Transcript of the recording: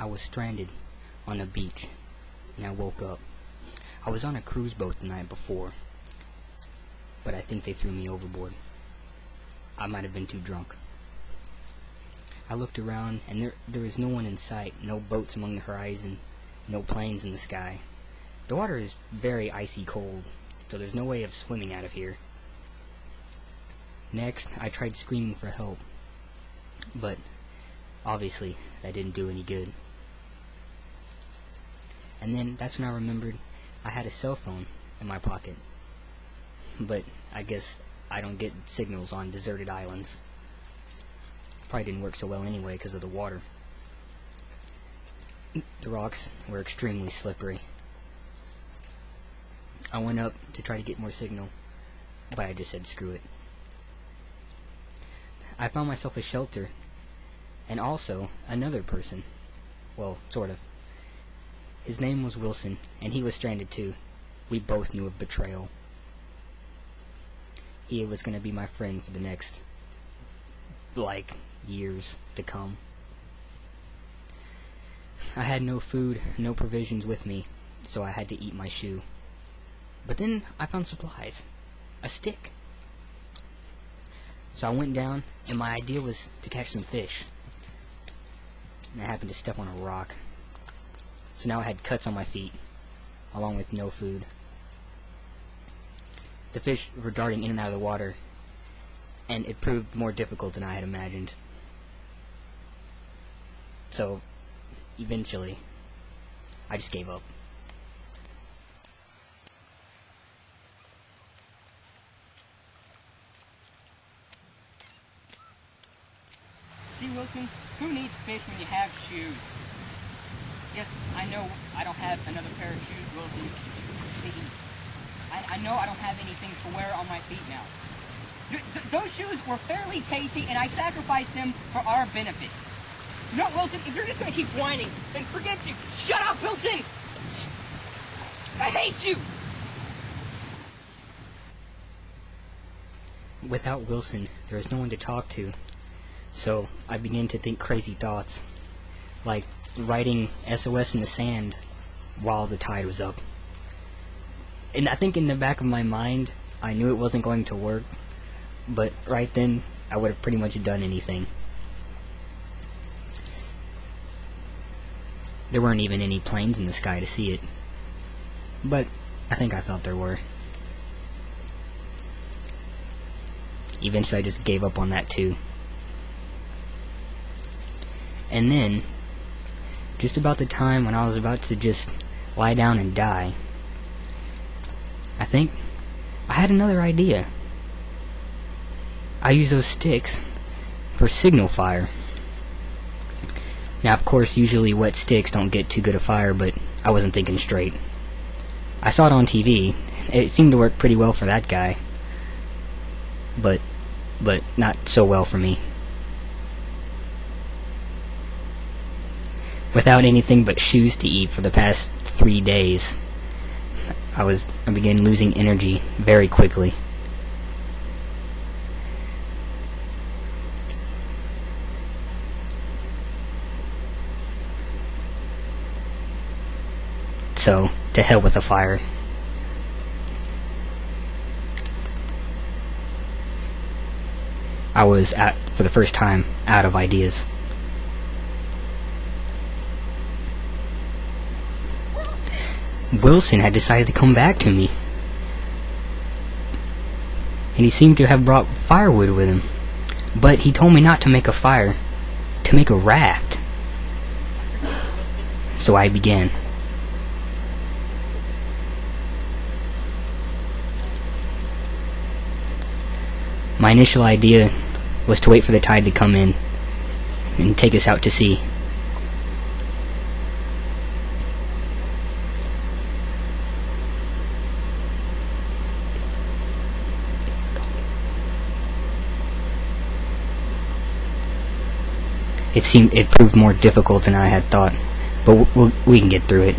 I was stranded on a beach, and I woke up. I was on a cruise boat the night before, but I think they threw me overboard. I might have been too drunk. I looked around, and there was no one in sight, no boats among the horizon, no planes in the sky. The water is very icy cold, so there's no way of swimming out of here. Next, I tried screaming for help, but obviously that didn't do any good. And then that's when I remembered I had a cell phone in my pocket, but I guess I don't get signals on deserted islands. Probably didn't work so well anyway because of the water. The rocks were extremely slippery. I went up to try to get more signal, but I just said screw it. I found myself a shelter, and also another person. Well, sort of. His name was Wilson, and he was stranded too. We both knew of betrayal. He was going to be my friend for the next, years to come. I had no food, no provisions with me, so I had to eat my shoe. But then I found supplies. A stick. So I went down, and my idea was to catch some fish. And I happened to step on a rock. So now I had cuts on my feet, along with no food. The fish were darting in and out of the water, and it proved more difficult than I had imagined. So, eventually, I just gave up. See, Wilson, who needs fish when you have shoes? Yes, I know I don't have another pair of shoes, Wilson. I know I don't have anything to wear on my feet now. Those shoes were fairly tasty, and I sacrificed them for our benefit. No, Wilson, if you're just going to keep whining, then forget you. Shut up, Wilson! I hate you! Without Wilson, there was no one to talk to. So I began to think crazy thoughts, like writing SOS in the sand while the tide was up. And I think in the back of my mind, I knew it wasn't going to work, but right then, I would have pretty much done anything. There weren't even any planes in the sky to see it, but I think I thought there were. Eventually I just gave up on that too. And then, just about the time when I was about to just lie down and die, I think I had another idea. I used those sticks for signal fire. Now, of course, usually wet sticks don't get too good a fire, but I wasn't thinking straight. I saw it on TV. It seemed to work pretty well for that guy, but not so well for me. Without anything but shoes to eat for the past 3 days, I began losing energy very quickly. So, to hell with the fire. I was, for the first time, out of ideas. Wilson had decided to come back to me. And he seemed to have brought firewood with him. But he told me not to make a fire, to make a raft. So I began. My initial idea was to wait for the tide to come in and take us out to sea. It proved more difficult than I had thought, but we can get through it.